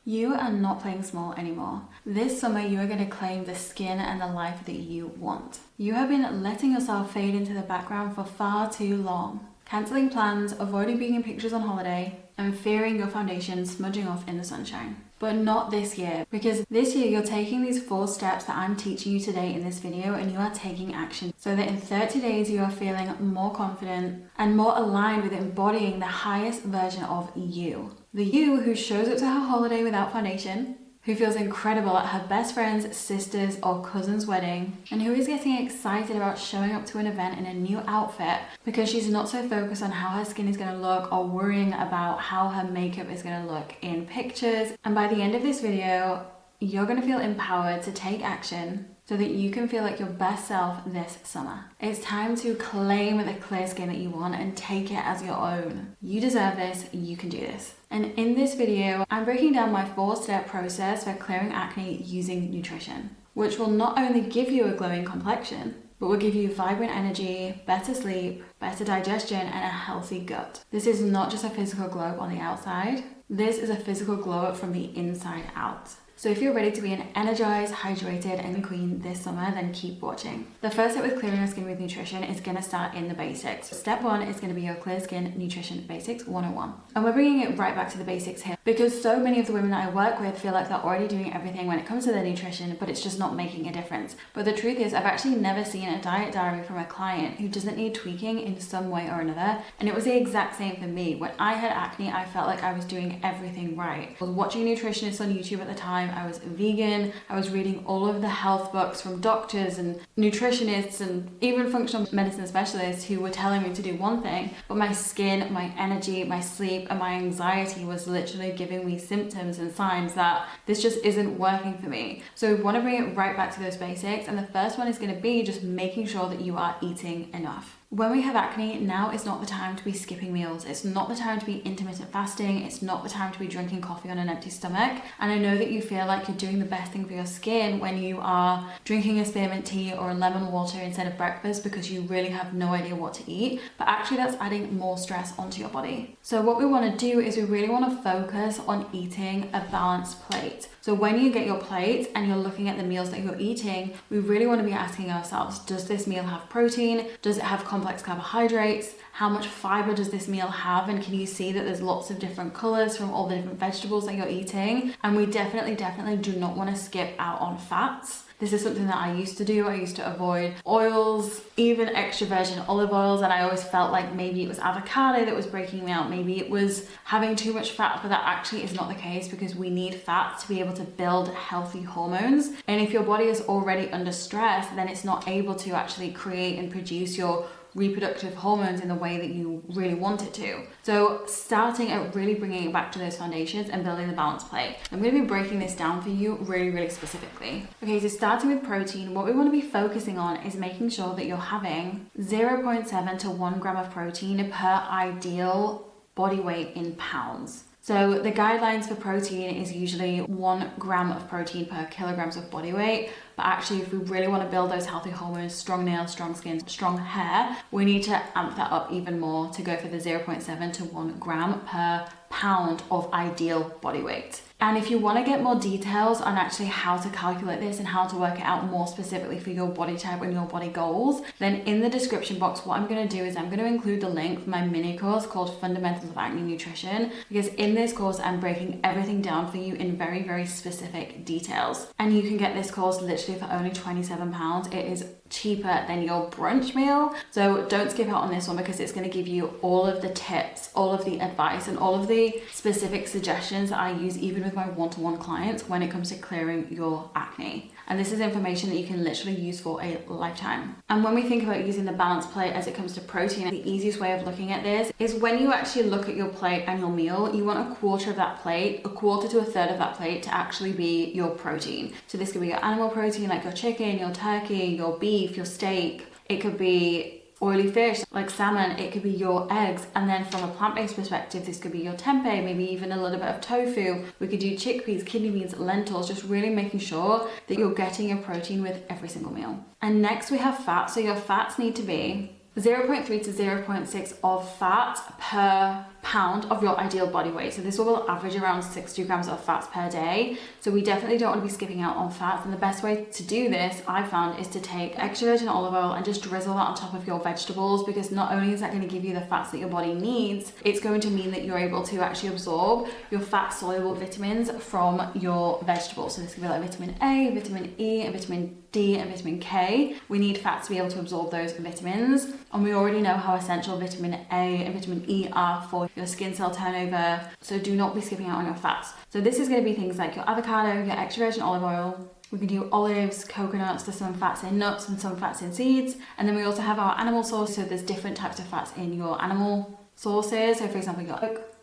You are not playing small anymore. This summer, you are going to claim the skin and the life that you want. You have been letting yourself fade into the background for far too long. Cancelling plans, avoiding being in pictures on holiday, and fearing your foundation smudging off in the sunshine. But not this year, because this year you're taking these 4 steps that I'm teaching you today in this video, and you are taking action so that in 30 days you are feeling more confident and more aligned with embodying the highest version of you. The you who shows up to her holiday without foundation, who feels incredible at her best friend's, sister's or cousin's wedding, and who is getting excited about showing up to an event in a new outfit because she's not so focused on how her skin is going to look or worrying about how her makeup is going to look in pictures. And by the end of this video, you're going to feel empowered to take action so that you can feel like your best self this summer. It's time to claim the clear skin that you want and take it as your own. You deserve this, you can do this. And in this video, I'm breaking down my 4-step process for clearing acne using nutrition, which will not only give you a glowing complexion, but will give you vibrant energy, better sleep, better digestion, and a healthy gut. This is not just a physical glow up on the outside. This is a physical glow up from the inside out. So if you're ready to be an energized, hydrated, and queen this summer, then keep watching. The first step with clearing your skin with nutrition is going to start in the basics. Step 1 is going to be your Clear Skin Nutrition Basics 101. And we're bringing it right back to the basics here because so many of the women that I work with feel like they're already doing everything when it comes to their nutrition, but it's just not making a difference. But the truth is, I've actually never seen a diet diary from a client who doesn't need tweaking in some way or another. And it was the exact same for me. When I had acne, I felt like I was doing everything right. I was watching nutritionists on YouTube at the time. I was vegan. I was reading all of the health books from doctors and nutritionists and even functional medicine specialists who were telling me to do one thing, but my skin, my energy, my sleep, and my anxiety was literally giving me symptoms and signs that this just isn't working for me. So we want to bring it right back to those basics. And the first one is going to be just making sure that you are eating enough. When we have acne, now is not the time to be skipping meals. It's not the time to be intermittent fasting. It's not the time to be drinking coffee on an empty stomach. And I know that you feel like you're doing the best thing for your skin when you are drinking a spearmint tea or a lemon water instead of breakfast because you really have no idea what to eat. But actually that's adding more stress onto your body. So what we want to do is we really want to focus on eating a balanced plate. So when you get your plate and you're looking at the meals that you're eating, we really want to be asking ourselves, does this meal have protein? Does it have complex carbohydrates? How much fiber does this meal have? And can you see that there's lots of different colors from all the different vegetables that you're eating? And we definitely do not want to skip out on fats. This is something that I used to do. I used to avoid oils, even extra virgin olive oils, and I always felt like maybe it was avocado that was breaking me out. Maybe it was having too much fat, but that actually is not the case because we need fat to be able to build healthy hormones. And if your body is already under stress, then it's not able to actually create and produce your reproductive hormones in the way that you really want it to. So starting at really bringing it back to those foundations and building the balanced plate. I'm going to be breaking this down for you really specifically. Okay, so starting with protein, what we want to be focusing on is making sure that you're having 0.7 to 1 gram of protein per ideal body weight in pounds. So the guidelines for protein is usually 1 gram of protein per kilograms of body weight. But actually, if we really want to build those healthy hormones, strong nails, strong skin, strong hair, we need to amp that up even more to go for the 0.7 to 1 gram per pound of ideal body weight. And if you want to get more details on actually how to calculate this and how to work it out more specifically for your body type and your body goals, then in the description box, what I'm going to do is I'm going to include the link for my mini course called Fundamentals of Acne Nutrition, because in this course, I'm breaking everything down for you in very specific details. And you can get this course literally for only £27. It is cheaper than your brunch meal. So don't skip out on this one because it's going to give you all of the tips, all of the advice, and all of the specific suggestions that I use even with my one-to-one clients when it comes to clearing your acne. And this is information that you can literally use for a lifetime. And when we think about using the balanced plate as it comes to protein, the easiest way of looking at this is when you actually look at your plate and your meal, you want a quarter of that plate, a quarter to a third of that plate to actually be your protein. So this could be your animal protein like your chicken, your turkey, your beef, your steak. It could be oily fish like salmon, it could be your eggs, and then from a plant-based perspective this could be your tempeh, maybe even a little bit of tofu. We could do chickpeas, kidney beans, lentils, just really making sure that you're getting your protein with every single meal. And next we have fat. So your fats need to be 0.3 to 0.6 of fat per pound of your ideal body weight. So this will average around 60 grams of fats per day. So we definitely don't want to be skipping out on fats. And the best way to do this, I found, is to take extra virgin olive oil and just drizzle that on top of your vegetables, because not only is that going to give you the fats that your body needs, it's going to mean that you're able to actually absorb your fat soluble vitamins from your vegetables. So this could be like vitamin A, vitamin E, and vitamin D and vitamin K. We need fats to be able to absorb those vitamins, and we already know how essential vitamin A and vitamin E are for your skin cell turnover, so do not be skipping out on your fats. So this is going to be things like your avocado, your extra virgin olive oil. We can do olives, coconuts, there's some fats in nuts and some fats in seeds. And then we also have our animal source, so there's different types of fats in your animal sources. So for example,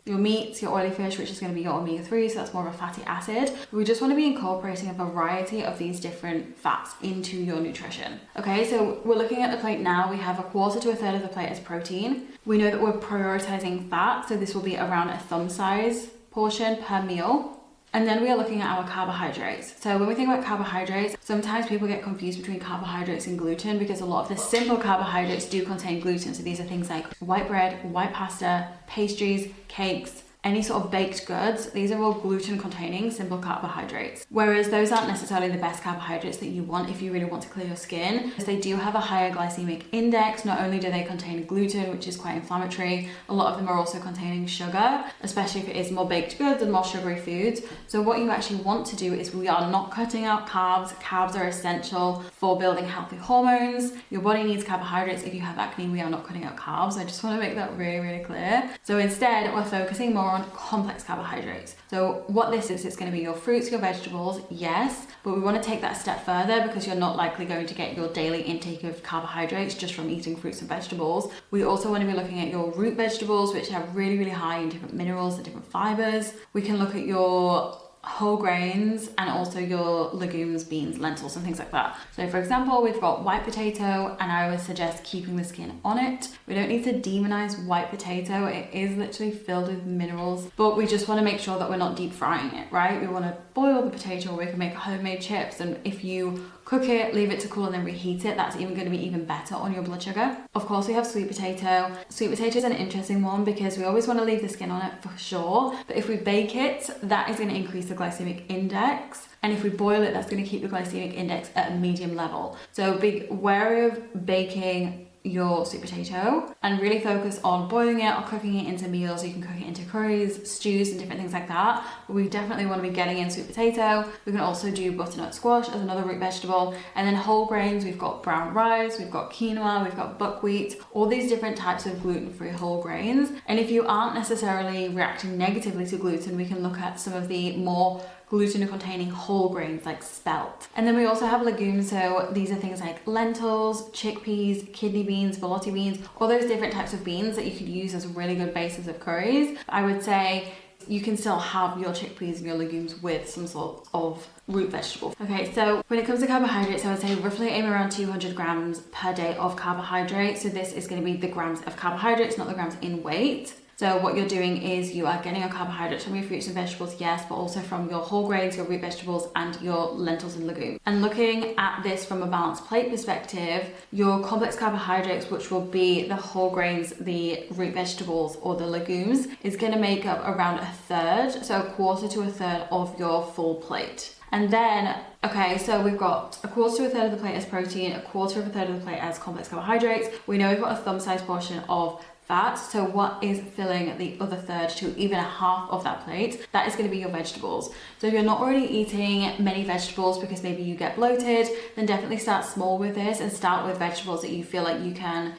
your meats, your oily fish, which is going to be your omega-3, so that's more of a fatty acid. We just want to be incorporating a variety of these different fats into your nutrition. Okay, so we're looking at the plate now. We have 1/4 to 1/3 of the plate as protein. We know that we're prioritizing fat, so this will be around a thumb size portion per meal. And then we are looking at our carbohydrates. So when we think about carbohydrates, sometimes people get confused between carbohydrates and gluten, because a lot of the simple carbohydrates do contain gluten. So these are things like white bread, white pasta, pastries, cakes, any sort of baked goods. These are all gluten containing simple carbohydrates. Whereas those aren't necessarily the best carbohydrates that you want if you really want to clear your skin, because they do have a higher glycemic index. Not only do they contain gluten, which is quite inflammatory, a lot of them are also containing sugar, especially if it is more baked goods and more sugary foods. So what you actually want to do is, we are not cutting out carbs. Carbs are essential for building healthy hormones. Your body needs carbohydrates. If you have acne, we are not cutting out carbs. I just want to make that really, really clear. So instead, we're focusing more on complex carbohydrates. So what this is, it's going to be your fruits, your vegetables, yes, but we want to take that a step further, because you're not likely going to get your daily intake of carbohydrates just from eating fruits and vegetables. We also want to be looking at your root vegetables, which are really, really high in different minerals and different fibers. We can look at your whole grains and also your legumes, beans, lentils, and things like that. So for example, we've got white potato, and I would suggest keeping the skin on it. We don't need to demonize white potato. It is literally filled with minerals, but we just want to make sure that we're not deep frying it, right? We want to boil the potato, or we can make homemade chips, and if you cook it, leave it to cool, and then reheat it, that's even going to be even better on your blood sugar. Of course, we have sweet potato. Sweet potato is an interesting one, because we always want to leave the skin on it for sure, but if we bake it, that is going to increase the glycemic index, and if we boil it, that's going to keep the glycemic index at a medium level. So be wary of baking your sweet potato, and really focus on boiling it or cooking it into meals. You can cook it into curries, stews, and different things like that, but we definitely want to be getting in sweet potato. We can also do butternut squash as another root vegetable, and then whole grains. We've got brown rice, we've got quinoa, we've got buckwheat, all these different types of gluten-free whole grains. And if you aren't necessarily reacting negatively to gluten, we can look at some of the more gluten-containing whole grains like spelt. And then we also have legumes, so these are things like lentils, chickpeas, kidney beans, veloute beans, all those different types of beans that you could use as really good bases of curries. I would say you can still have your chickpeas and your legumes with some sort of root vegetable. Okay, so when it comes to carbohydrates, I would say roughly aim around 200 grams per day of carbohydrates. So this is going to be the grams of carbohydrates, not the grams in weight. So what you're doing is you are getting your carbohydrates from your fruits and vegetables, yes, but also from your whole grains, your root vegetables, and your lentils and legumes. And looking at this from a balanced plate perspective, your complex carbohydrates, which will be the whole grains, the root vegetables, or the legumes, is going to make up around 1/3, so 1/4 to 1/3 of your full plate. And then, okay, so we've got 1/4 to 1/3 of the plate as protein, 1/4 of 1/3 of the plate as complex carbohydrates. We know we've got a thumb-sized portion of fat, so what is filling the other 1/3 to even 1/2 of that plate? That is going to be your vegetables. So if you're not already eating many vegetables because maybe you get bloated, then definitely start small with this and start with vegetables that you feel like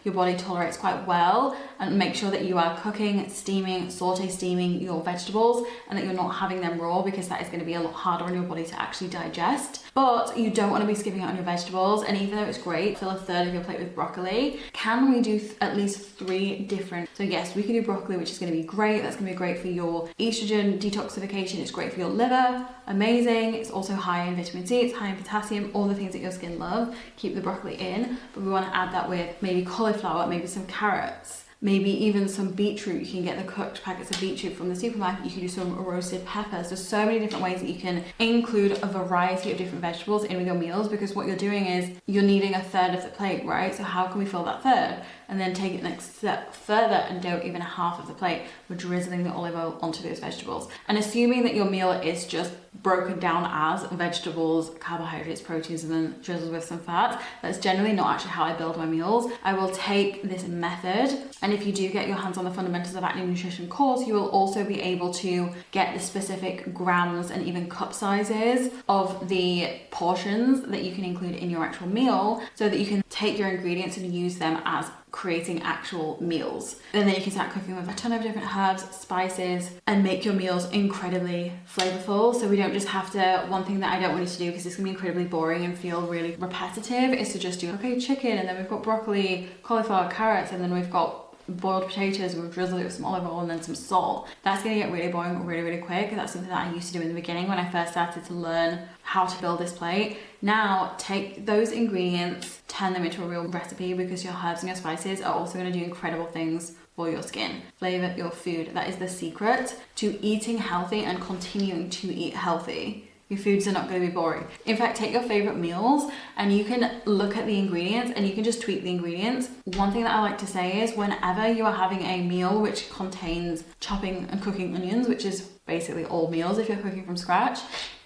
your body tolerates quite well, and make sure that you are cooking, steaming, steaming your vegetables, and that you're not having them raw, because that is going to be a lot harder on your body to actually digest. But you don't want to be skipping out on your vegetables, and even though it's great, fill 1/3 of your plate with broccoli. Can we do at least 3 different? So yes, we can do broccoli, which is going to be great. That's going to be great for your estrogen detoxification. It's great for your liver, amazing. It's also high in vitamin C, it's high in potassium, all the things that your skin love. Keep the broccoli in, but we want to add that with maybe cauliflower, maybe some carrots, maybe even some beetroot. You can get the cooked packets of beetroot from the supermarket. You can do some roasted peppers. There's so many different ways that you can include a variety of different vegetables in with your meals, because what you're doing is you're needing 1/3 of the plate, right? So how can we fill that 1/3? and then take it next step further and don't even half of the plate. We're drizzling the olive oil onto those vegetables. And assuming that your meal is just broken down as vegetables, carbohydrates, proteins, and then drizzled with some fat, that's generally not actually how I build my meals. I will take this method, and if you do get your hands on the Fundamentals of Acne Nutrition course, you will also be able to get the specific grams and even cup sizes of the portions that you can include in your actual meal, so that you can take your ingredients and use them as creating actual meals. And then you can start cooking with a ton of different herbs, spices, and make your meals incredibly flavorful. So we don't just have to, one thing that I don't want you to do, because it's gonna be incredibly boring and feel really repetitive, is to just do, okay, chicken, and then we've got broccoli, cauliflower, carrots, and then we've got boiled potatoes, we'll drizzle it with some olive oil and then some salt. That's gonna get really boring really quick. That's something that I used to do in the beginning when I first started to learn how to build this plate. Now take those ingredients, turn them into a real recipe, because your herbs and your spices are also going to do incredible things for your skin. Flavor your food. That is the secret to eating healthy and continuing to eat healthy. Your foods are not going to be boring. In fact, take your favorite meals and you can look at the ingredients and you can just tweak the ingredients. One thing that I like to say is, whenever you are having a meal which contains chopping and cooking onions, which is basically all meals if you're cooking from scratch,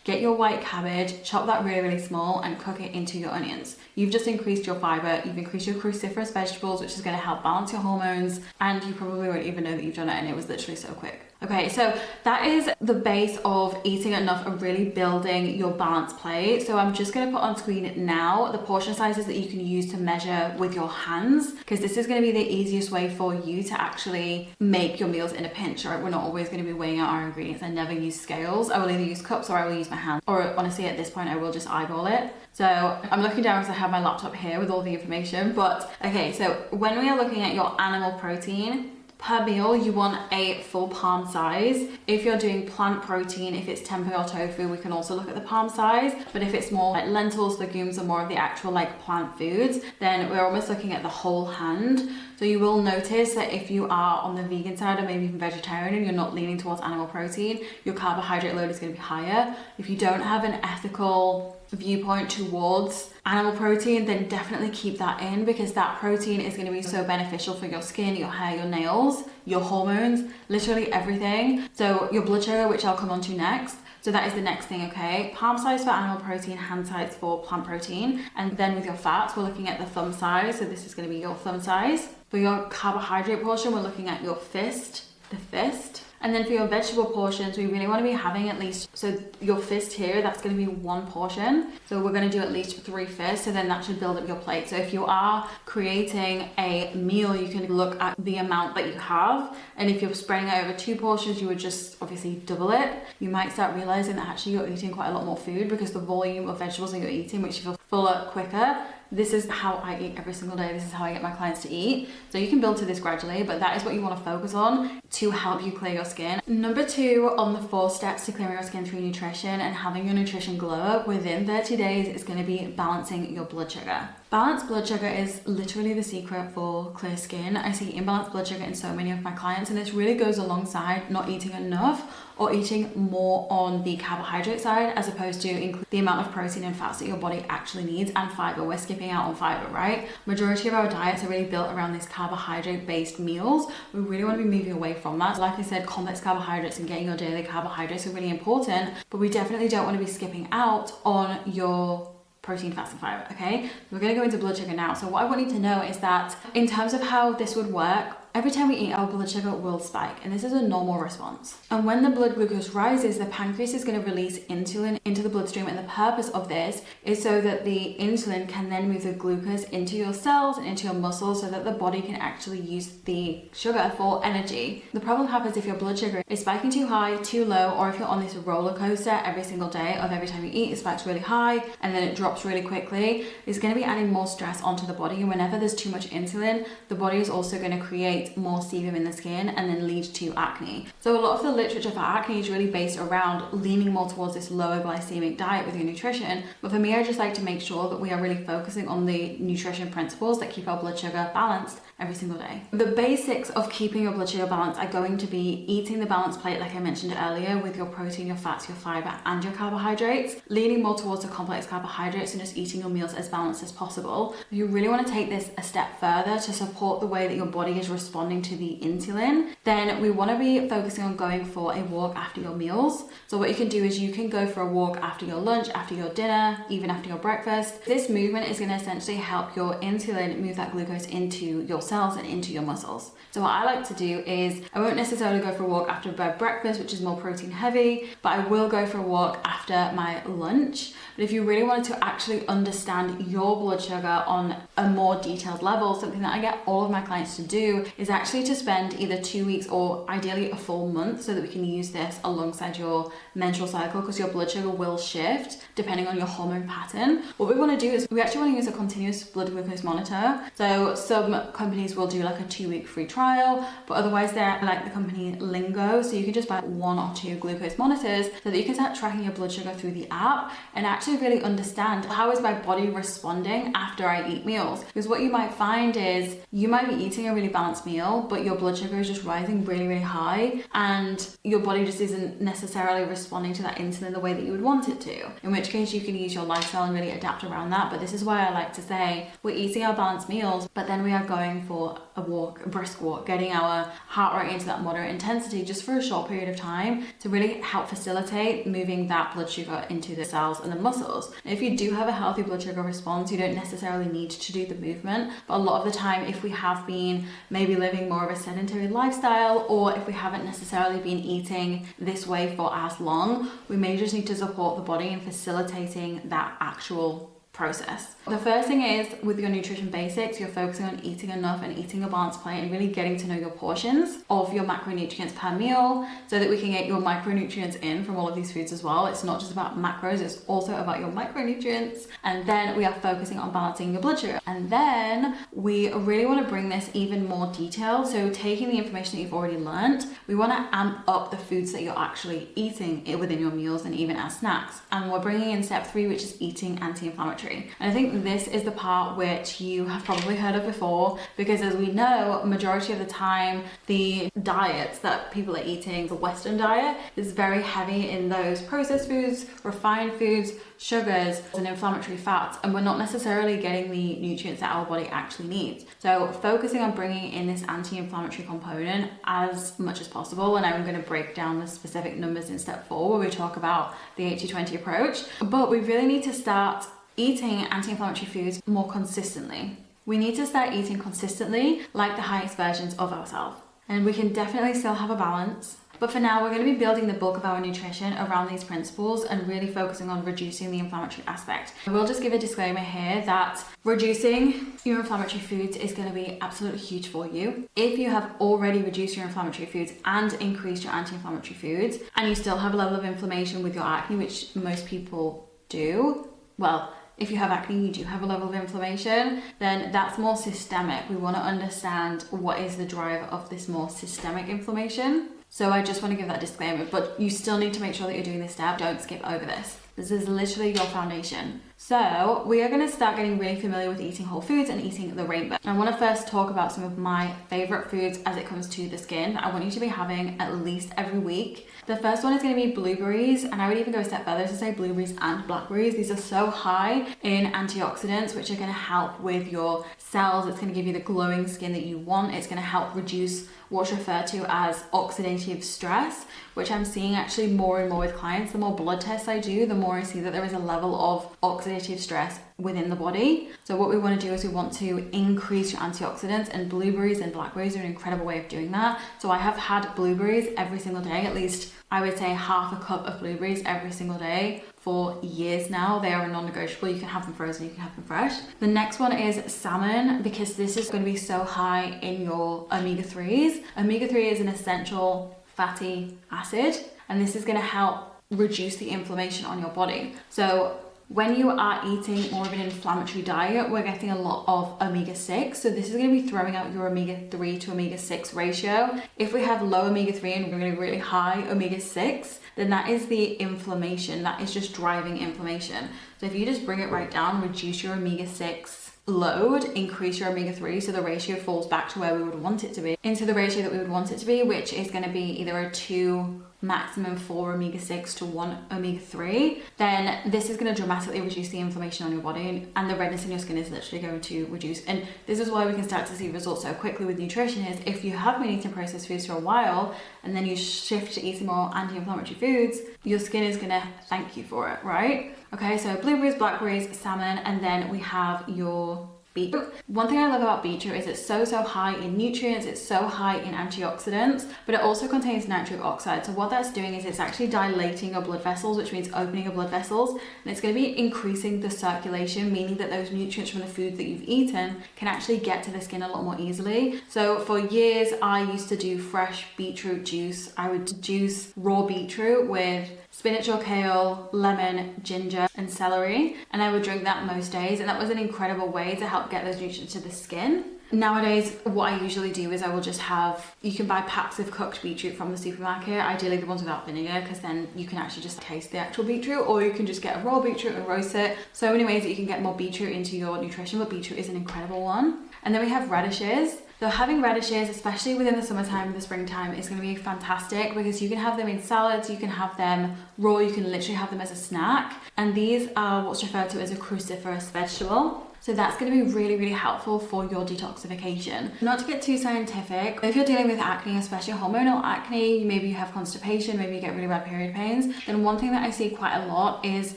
get your white cabbage, chop that really small and cook it into your onions. You've just increased your fiber, you've increased your cruciferous vegetables, which is going to help balance your hormones, and you probably won't even know that you've done it, and it was literally so quick. Okay, so that is the base of eating enough and really building your balanced plate. So I'm just going to put on screen now the portion sizes that you can use to measure with your hands, because this is going to be the easiest way for you to actually make your meals in a pinch. Right? We're not always going to be weighing out our ingredients. I never use scales. I will either use cups or I will use my hands, or honestly at this point I will just eyeball it. So I'm looking down because I have my laptop here with all the information. But okay, so when we are looking at your animal protein, per meal, you want a full palm size. If you're doing plant protein, if it's tempeh or tofu, we can also look at the palm size. But if it's more like lentils, legumes, or more of the actual like plant foods, then we're almost looking at the whole hand. So you will notice that if you are on the vegan side or maybe even vegetarian and you're not leaning towards animal protein, your carbohydrate load is going to be higher. If you don't have an ethical viewpoint towards animal protein, then definitely keep that in, because that protein is going to be so beneficial for your skin, your hair, your nails, your hormones, literally everything. So your blood sugar, which I'll come on to next. So that is the next thing, okay? Palm size for animal protein, hand size for plant protein. And then with your fats, we're looking at the thumb size. So this is going to be your thumb size. For your carbohydrate portion, we're looking at your fist, the fist. And then for your vegetable portions, we really want to be having at least, so your fist here, that's going to be one portion. So we're going to do at least 3 fists, so then that should build up your plate. So if you are creating a meal, you can look at the amount that you have. And if you're spreading it over 2 portions, you would just obviously double it. You might start realizing that actually you're eating quite a lot more food, because the volume of vegetables that you're eating makes you feel fuller quicker. This is how I eat every single day. This is how I get my clients to eat. So you can build to this gradually, but that is what you want to focus on to help you clear your skin. Number 2 on the 4 steps to clearing your skin through nutrition and having your nutrition glow up within 30 days is going to be balancing your blood sugar. Balanced blood sugar is literally the secret for clear skin. I see imbalanced blood sugar in so many of my clients, and this really goes alongside not eating enough or eating more on the carbohydrate side, as opposed to include the amount of protein and fats that your body actually needs, and fiber. We're skipping out on fiber, right? Majority of our diets are really built around these carbohydrate based meals. We really want to be moving away from that. Like I said, complex carbohydrates and getting your daily carbohydrates are really important, but we definitely don't want to be skipping out on your protein, fats, and fiber, okay? We're going to go into blood sugar now. So what I want you to know is that in terms of how this would work, every time we eat, our blood sugar will spike, and this is a normal response. And when the blood glucose rises, the pancreas is going to release insulin into the bloodstream, and the purpose of this is so that the insulin can then move the glucose into your cells and into your muscles, so that the body can actually use the sugar for energy. The problem happens if your blood sugar is spiking too high, too low, or if you're on this roller coaster every single day of every time you eat, it spikes really high and then it drops really quickly. It's going to be adding more stress onto the body, and whenever there's too much insulin, the body is also going to create create more sebum in the skin and then lead to acne. So a lot of the literature for acne is really based around leaning more towards this lower glycemic diet with your nutrition. But for me, I just like to make sure that we are really focusing on the nutrition principles that keep our blood sugar balanced every single day. The basics of keeping your blood sugar balanced are going to be eating the balanced plate, like I mentioned earlier, with your protein, your fats, your fiber, and your carbohydrates, leaning more towards the complex carbohydrates and just eating your meals as balanced as possible. If you really want to take this a step further to support the way that your body is responding to the insulin, then we want to be focusing on going for a walk after your meals. So what you can do is you can go for a walk after your lunch, after your dinner, even after your breakfast. This movement is going to essentially help your insulin move that glucose into your cells and into your muscles. So what I like to do is I won't necessarily go for a walk after breakfast, which is more protein heavy, but I will go for a walk after my lunch. But if you really wanted to actually understand your blood sugar on a more detailed level, something that I get all of my clients to do is actually to spend either 2 weeks or ideally a full month, so that we can use this alongside your menstrual cycle, because your blood sugar will shift depending on your hormone pattern. What we want to do is we actually want to use a continuous blood glucose monitor. So some companies will do like a 2-week free trial, but otherwise they're like the company Lingo, so you can just buy 1 or 2 glucose monitors so that you can start tracking your blood sugar through the app and actually really understand how is my body responding after I eat meals. Because what you might find is you might be eating a really balanced meal, but your blood sugar is just rising really, really high, and your body just isn't necessarily responding to that insulin the way that you would want it to, in which case you can use your lifestyle and really adapt around that. But this is why I like to say we're eating our balanced meals, but then we are going for a walk, a brisk walk, getting our heart rate into that moderate intensity just for a short period of time to really help facilitate moving that blood sugar into the cells and the muscles. And if you do have a healthy blood sugar response, you don't necessarily need to do the movement, but a lot of the time, if we have been maybe living more of a sedentary lifestyle, or if we haven't necessarily been eating this way for as long, we may just need to support the body in facilitating that actual process. The first thing is, with your nutrition basics, you're focusing on eating enough and eating a balanced plate and really getting to know your portions of your macronutrients per meal so that we can get your micronutrients in from all of these foods as well. It's not just about macros, it's also about your micronutrients. And then we are focusing on balancing your blood sugar. And then we really want to bring this even more detailed. So taking the information that you've already learned, we want to amp up the foods that you're actually eating within your meals and even as snacks. And we're bringing in step 3, which is eating anti-inflammatory. And I think this is the part which you have probably heard of before, because as we know, majority of the time, the diets that people are eating, the Western diet, is very heavy in those processed foods, refined foods, sugars, and inflammatory fats, and we're not necessarily getting the nutrients that our body actually needs. So focusing on bringing in this anti-inflammatory component as much as possible, and I'm going to break down the specific numbers in step 4 where we talk about the 80-20 approach, but we really need to start eating anti-inflammatory foods more consistently. We need to start eating consistently like the highest versions of ourselves. And we can definitely still have a balance. But for now, we're going to be building the bulk of our nutrition around these principles and really focusing on reducing the inflammatory aspect. I will just give a disclaimer here that reducing your inflammatory foods is going to be absolutely huge for you. If you have already reduced your inflammatory foods and increased your anti-inflammatory foods, and you still have a level of inflammation with your acne, which most people do, well, if you have acne, you do have a level of inflammation, then that's more systemic. We want to understand what is the driver of this more systemic inflammation. So I just want to give that disclaimer, but you still need to make sure that you're doing this step. Don't skip over this. This is literally your foundation. So we are going to start getting really familiar with eating whole foods and eating the rainbow. I want to first talk about some of my favorite foods as it comes to the skin. I want you to be having at least every week. The first one is going to be blueberries, and I would even go a step further to say blueberries and blackberries. These are so high in antioxidants, which are going to help with your cells. It's going to give you the glowing skin that you want. It's going to help reduce what's referred to as oxidative stress, which I'm seeing actually more and more with clients. The more blood tests I do, the more I see that there is a level of oxidative stress within the body. So what we want to do is we want to increase your antioxidants, and blueberries and blackberries are an incredible way of doing that. So I have had blueberries every single day, at least I would say half a cup of blueberries every single day for years now. They are a non-negotiable. You can have them frozen, you can have them fresh. The next one is salmon, because this is going to be so high in your omega-3s. Omega-3 is an essential fatty acid, and this is going to help reduce the inflammation on your body. So When you are eating more of an inflammatory diet, we're getting a lot of omega-6. So this is going to be throwing out your omega-3 to omega-6 ratio. If we have low omega-3 and really high omega-6, then that is the inflammation. That is just driving inflammation. So if you just bring it right down, reduce your omega-6 load, increase your omega-3, so the ratio falls back to where we would want it to be, into the ratio that we would want it to be, which is going to be either a 2, maximum 4 omega-6 to 1 omega-3, then this is going to dramatically reduce the inflammation on your body, and the redness in your skin is literally going to reduce. And this is why we can start to see results so quickly with nutrition, is if you have been eating processed foods for a while and then you shift to eating more anti-inflammatory foods, your skin is going to thank you for it, right? Okay, so blueberries, blackberries, salmon, and then we have your beetroot. One thing I love about beetroot is it's so high in nutrients, it's so high in antioxidants, but it also contains nitric oxide. So what that's doing is it's actually dilating your blood vessels, which means opening your blood vessels, and it's going to be increasing the circulation, meaning that those nutrients from the food that you've eaten can actually get to the skin a lot more easily. So for years, I used to do fresh beetroot juice. I would juice raw beetroot with spinach or kale, lemon, ginger, and celery, and I would drink that most days, and that was an incredible way to help get those nutrients to the skin. Nowadays, what I usually do is I will just have, you can buy packs of cooked beetroot from the supermarket, ideally the ones without vinegar, because then you can actually just taste the actual beetroot, or you can just get a raw beetroot and roast it. So many ways that you can get more beetroot into your nutrition, but beetroot is an incredible one. And then we have radishes. So having radishes, especially within the summertime and the springtime, is going to be fantastic because you can have them in salads, you can have them raw, you can literally have them as a snack. And these are what's referred to as a cruciferous vegetable. So that's going to be really helpful for your detoxification. Not to get too scientific, if you're dealing with acne, especially hormonal acne, maybe you have constipation, maybe you get really bad period pains, then one thing that I see quite a lot is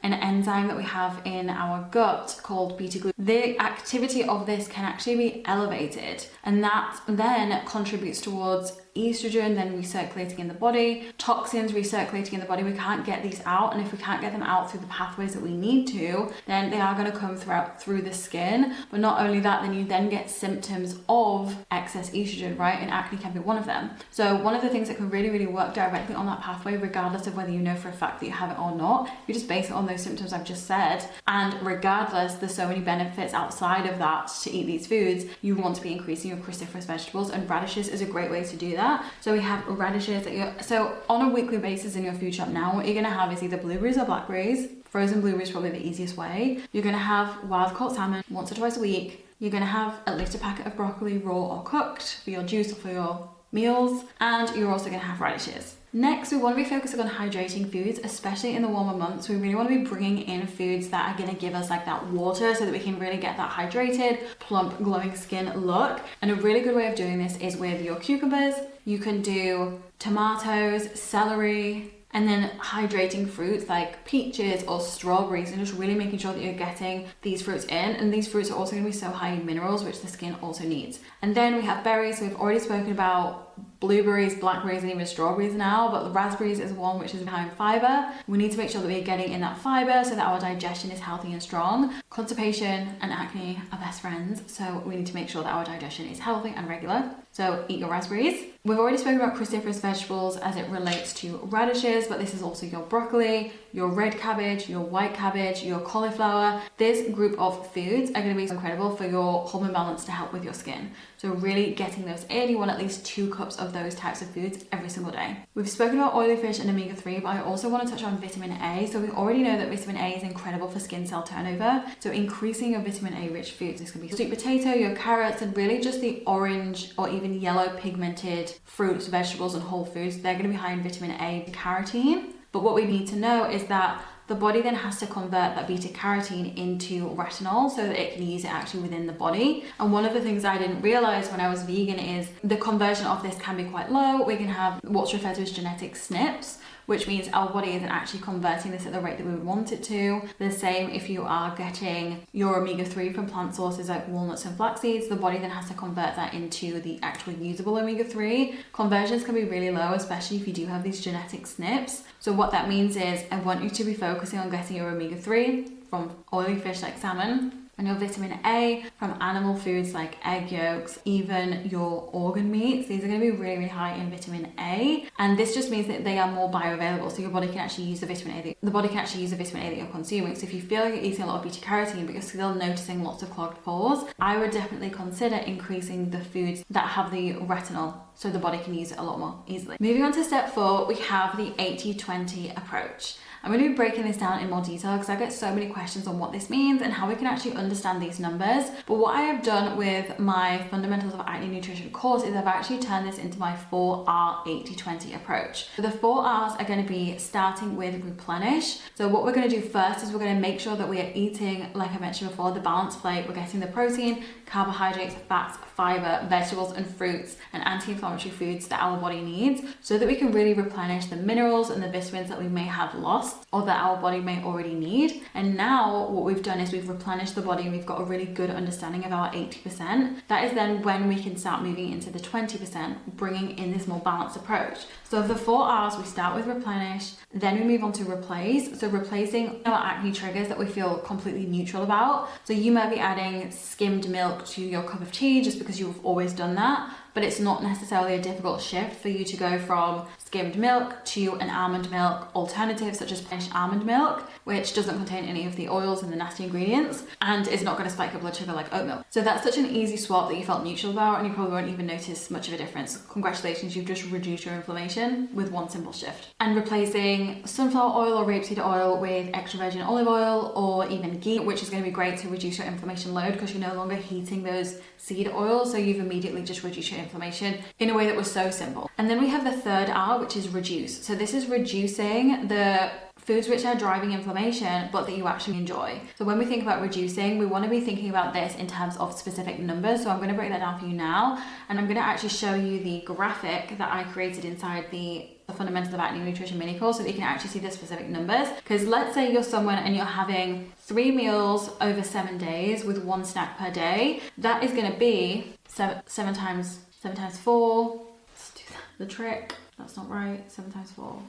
an enzyme that we have in our gut called beta-glucan. The activity of this can actually be elevated, and that then contributes towards estrogen then recirculating in the body, toxins recirculating in the body. We can't get these out, and if we can't get them out through the pathways that we need to, then they are going to come through the skin. But not only that, then you then get symptoms of excess estrogen, right? And acne can be one of them. So one of the things that can really work directly on that pathway, regardless of whether you know for a fact that you have it or not, you just base it on those symptoms I've just said. And regardless, there's so many benefits outside of that to eat these foods. You want to be increasing your cruciferous vegetables, and radishes is a great way to do that. So we have radishes so on a weekly basis in your food shop now, what you're going to have is either blueberries or blackberries. Frozen blueberries is probably the easiest way. You're going to have wild caught salmon once or twice a week. You're going to have at least a packet of broccoli, raw or cooked, for your juice or for your meals. And you're also going to have radishes. Next, we want to be focusing on hydrating foods, especially in the warmer months. We really want to be bringing in foods that are going to give us like that water so that we can really get that hydrated, plump, glowing skin look. And a really good way of doing this is with your cucumbers. You can do tomatoes, celery, and then hydrating fruits like peaches or strawberries, and just really making sure that you're getting these fruits in. And these fruits are also going to be so high in minerals, which the skin also needs. And then we have berries. So we've already spoken about blueberries, blackberries, and even strawberries now, but the raspberries is one which is high in fiber. We need to make sure that we're getting in that fiber so that our digestion is healthy and strong. Constipation and acne are best friends, so we need to make sure that our digestion is healthy and regular. So eat your raspberries. We've already spoken about cruciferous vegetables as it relates to radishes, but this is also your broccoli, your red cabbage, your white cabbage, your cauliflower. This group of foods are going to be incredible for your hormone balance to help with your skin. So really getting those in, you want at least 2 cups of those types of foods every single day. We've spoken about oily fish and omega-3, but I also want to touch on vitamin A. So we already know that vitamin A is incredible for skin cell turnover. So increasing your vitamin A rich foods, this can be sweet potato, your carrots, and really just the orange or even yellow pigmented fruits, vegetables, and whole foods. They're going to be high in vitamin A and carotene. But what we need to know is that the body then has to convert that beta carotene into retinol so that it can use it actually within the body. And one of the things I didn't realize when I was vegan is the conversion of this can be quite low. We can have what's referred to as genetic SNPs, which means our body isn't actually converting this at the rate that we would want it to. The same if you are getting your omega-3 from plant sources like walnuts and flax seeds, the body then has to convert that into the actual usable omega-3. Conversions can be really low, especially if you do have these genetic SNPs. So what that means is I want you to be focusing on getting your omega-3 from oily fish like salmon, And your vitamin A from animal foods like egg yolks, even your organ meats, these are going to be really, really high in vitamin A. And this just means that they are more bioavailable, so your body can actually use the vitamin A that you're consuming. So if you feel like you're eating a lot of beta carotene but you're still noticing lots of clogged pores, I would definitely consider increasing the foods that have the retinol so the body can use it a lot more easily. Moving on to step 4, we have the 80-20 approach. I'm going to be breaking this down in more detail because I get so many questions on what this means and how we can actually understand these numbers. But what I have done with my Fundamentals of Acne Nutrition course is I've actually turned this into my 4R 80-20 approach. So the 4 R's are going to be starting with replenish. So what we're going to do first is we're going to make sure that we are eating, like I mentioned before, the balanced plate. We're getting the protein, carbohydrates, fats, fiber, vegetables and fruits and anti-inflammatory foods that our body needs so that we can really replenish the minerals and the vitamins that we may have lost or that our body may already need. And now what we've done is we've replenished the body and we've got a really good understanding of our 80%. That is then when we can start moving into the 20%, bringing in this more balanced approach. So of the 4 R's, we start with replenish, then we move on to replace. So replacing our acne triggers that we feel completely neutral about. So you might be adding skimmed milk to your cup of tea just because you've always done that, but it's not necessarily a difficult shift for you to go from skimmed milk to an almond milk alternative such as Spanish almond milk, which doesn't contain any of the oils and the nasty ingredients and is not going to spike your blood sugar like oat milk. So that's such an easy swap that you felt neutral about and you probably won't even notice much of a difference. Congratulations, you've just reduced your inflammation with one simple shift. And replacing sunflower oil or rapeseed oil with extra virgin olive oil or even ghee, which is going to be great to reduce your inflammation load because you're no longer heating those seed oils, so you've immediately just reduced your inflammation in a way that was so simple. And then we have the third R, which is reduce. So this is reducing the foods which are driving inflammation but that you actually enjoy. So when we think about reducing, we want to be thinking about this in terms of specific numbers. So I'm going to break that down for you now and I'm going to actually show you the graphic that I created inside the Fundamentals of Acne Nutrition mini course so that you can actually see the specific numbers. Because let's say you're someone and you're having 3 meals over 7 days with 1 snack per day. That is going to be 7 times 4. Let's do that. The trick. That's not right. 7 times 4.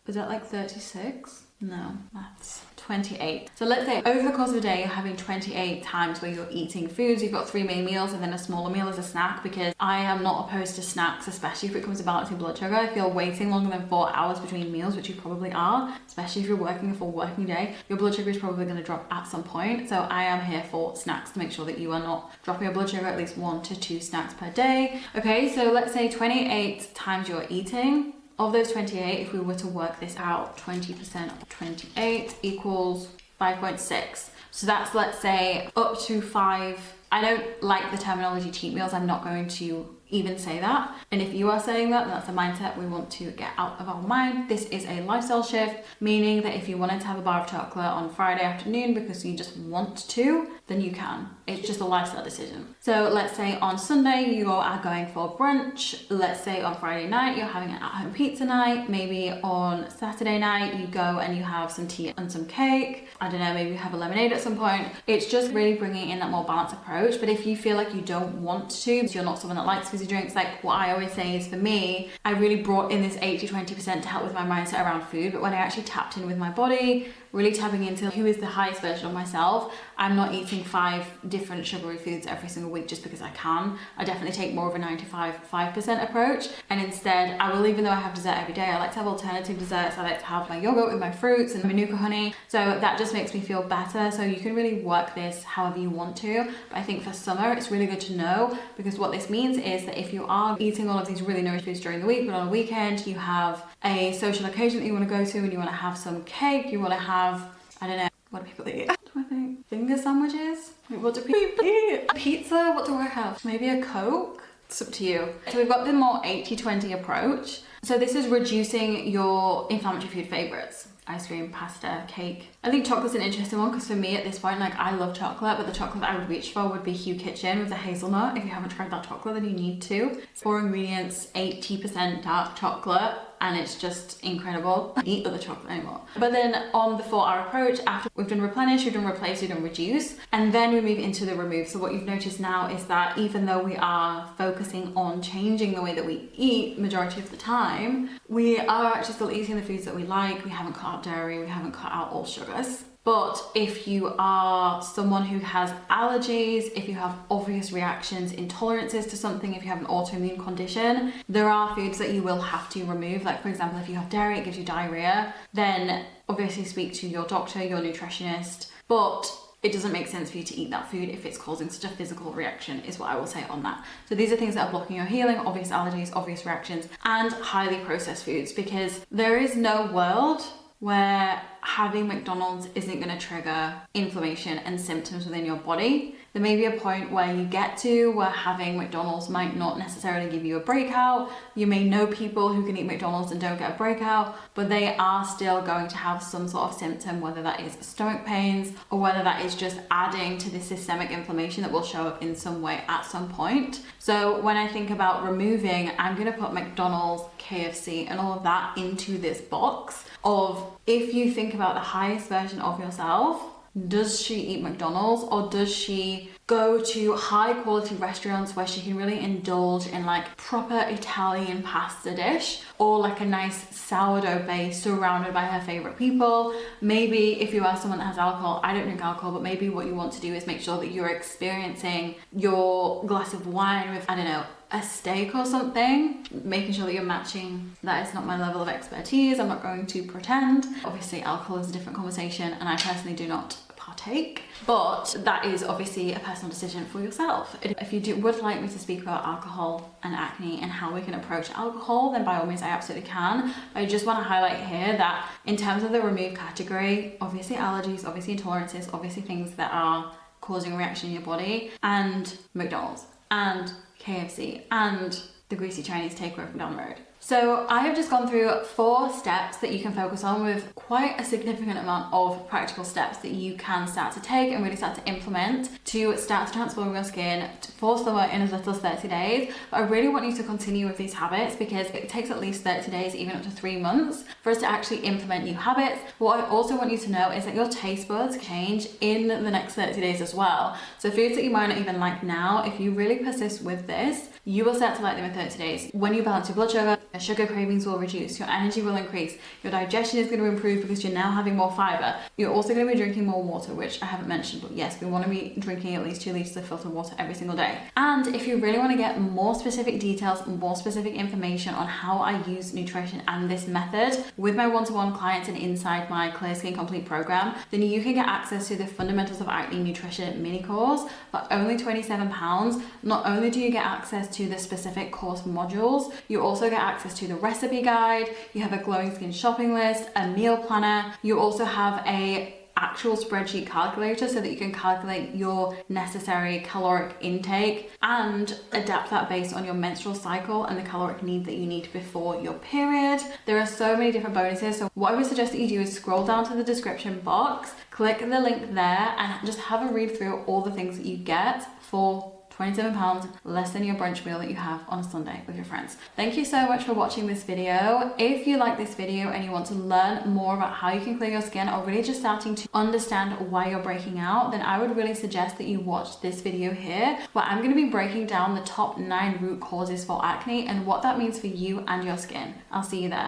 Is that like 36? No, that's 28. So let's say over the course of a day, you're having 28 times where you're eating foods. You've got 3 main meals and then a smaller meal as a snack, because I am not opposed to snacks, especially if it comes to balancing blood sugar. I feel waiting longer than 4 hours between meals, which you probably are, especially if you're working a full working day, your blood sugar is probably going to drop at some point. So I am here for snacks to make sure that you are not dropping your blood sugar, at least 1 to 2 snacks per day. Okay, so let's say 28 times you're eating. Of those 28, if we were to work this out, 20% of 28 equals 5.6. So that's, let's say, up to 5. I don't like the terminology cheat meals. I'm not going to even say that. And if you are saying that, that's a mindset we want to get out of our mind. This is a lifestyle shift, meaning that if you wanted to have a bar of chocolate on Friday afternoon because you just want to, then you can. It's just a lifestyle decision. So let's say on Sunday you are going for brunch. Let's say on Friday night you're having an at-home pizza night. Maybe on Saturday night you go and you have some tea and some cake. I don't know, maybe you have a lemonade at some point. It's just really bringing in that more balanced approach. But if you feel like you don't want to, if you're not someone that likes fizzy drinks, like what I always say is, for me, I really brought in this 80-20% to help with my mindset around food. But when I actually tapped in with my body, really tapping into who is the highest version of myself, I'm not eating 5 different sugary foods every single week just because I can. I definitely take more of a 95% approach, and instead I will, even though I have dessert every day, I like to have alternative desserts. I like to have my yogurt with my fruits and manuka honey, so that just makes me feel better. So you can really work this however you want to, but I think for summer it's really good to know, because what this means is that if you are eating all of these really nourishing foods during the week, but on a weekend you have a social occasion that you want to go to and you want to have some cake, you want to have, I don't know, what do people eat? What do I think? Finger sandwiches? Wait, what do people eat? Pizza? What do I have? Maybe a Coke? It's up to you. So we've got the more 80-20 approach. So this is reducing your inflammatory food favorites. Ice cream, pasta, cake. I think chocolate's an interesting one, because for me at this point, like, I love chocolate, but the chocolate that I would reach for would be Hue Kitchen with the hazelnut. If you haven't tried that chocolate, then you need to. 4 ingredients, 80% dark chocolate, and it's just incredible. I don't eat other chocolate anymore. But then on the 4R approach, after we've done replenish, we've done replace, we've done reduce, and then we move into the remove. So what you've noticed now is that even though we are focusing on changing the way that we eat majority of the time, we are actually still eating the foods that we like. We haven't cut out dairy, we haven't cut out all sugars. But if you are someone who has allergies, if you have obvious reactions, intolerances to something, if you have an autoimmune condition, there are foods that you will have to remove. Like for example, if you have dairy, it gives you diarrhea, then obviously speak to your doctor, your nutritionist. But it doesn't make sense for you to eat that food if it's causing such a physical reaction, is what I will say on that. So these are things that are blocking your healing: obvious allergies, obvious reactions, and highly processed foods, because there is no world where having McDonald's isn't going to trigger inflammation and symptoms within your body. There may be a point where you get to where having McDonald's might not necessarily give you a breakout. You may know people who can eat McDonald's and don't get a breakout, but they are still going to have some sort of symptom, whether that is stomach pains or whether that is just adding to the systemic inflammation that will show up in some way at some point. So when I think about removing, I'm going to put McDonald's, KFC, and all of that into this box of, if you think about the highest version of yourself, does she eat McDonald's, or does she go to high quality restaurants where she can really indulge in like proper Italian pasta dish, or like a nice sourdough base surrounded by her favorite people? Maybe if you are someone that has alcohol, I don't drink alcohol, but maybe what you want to do is make sure that you're experiencing your glass of wine with, I don't know, a steak or something, making sure that you're matching. That is not my level of expertise, I'm not going to pretend. Obviously alcohol is a different conversation and I personally do not partake, but that is obviously a personal decision for yourself. If you would like me to speak about alcohol and acne and how we can approach alcohol, then by all means I absolutely can. But I just want to highlight here that in terms of the remove category, obviously allergies, obviously intolerances, obviously things that are causing a reaction in your body, and McDonald's and KFC and the greasy Chinese takeaway from down the road. So I have just gone through 4 steps that you can focus on, with quite a significant amount of practical steps that you can start to take and really start to implement to start to transform your skin for summer in as little as 30 days. But I really want you to continue with these habits, because it takes at least 30 days, even up to 3 months, for us to actually implement new habits. What I also want you to know is that your taste buds change in the next 30 days as well. So foods that you might not even like now, if you really persist with this, you will start to like them in 30 days. When you balance your blood sugar, your sugar cravings will reduce, your energy will increase, your digestion is going to improve because you're now having more fiber. You're also going to be drinking more water, which I haven't mentioned, but yes, we want to be drinking at least 2 liters of filtered water every single day. And if you really want to get more specific details, more specific information on how I use nutrition and this method with my one-to-one clients and inside my Clear Skin Complete program, then you can get access to the Fundamentals of Acne Nutrition mini course for only £27. Not only do you get access to the specific course modules, you also get access to the recipe guide, you have a glowing skin shopping list, a meal planner, you also have a actual spreadsheet calculator so that you can calculate your necessary caloric intake and adapt that based on your menstrual cycle and the caloric need that you need before your period. There are so many different bonuses, so what I would suggest that you do is scroll down to the description box, click the link there, and just have a read through all the things that you get for £27, less than your brunch meal that you have on a Sunday with your friends. Thank you so much for watching this video. If you like this video and you want to learn more about how you can clear your skin, or really just starting to understand why you're breaking out, then I would really suggest that you watch this video here, where I'm going to be breaking down the top 9 root causes for acne and what that means for you and your skin. I'll see you there.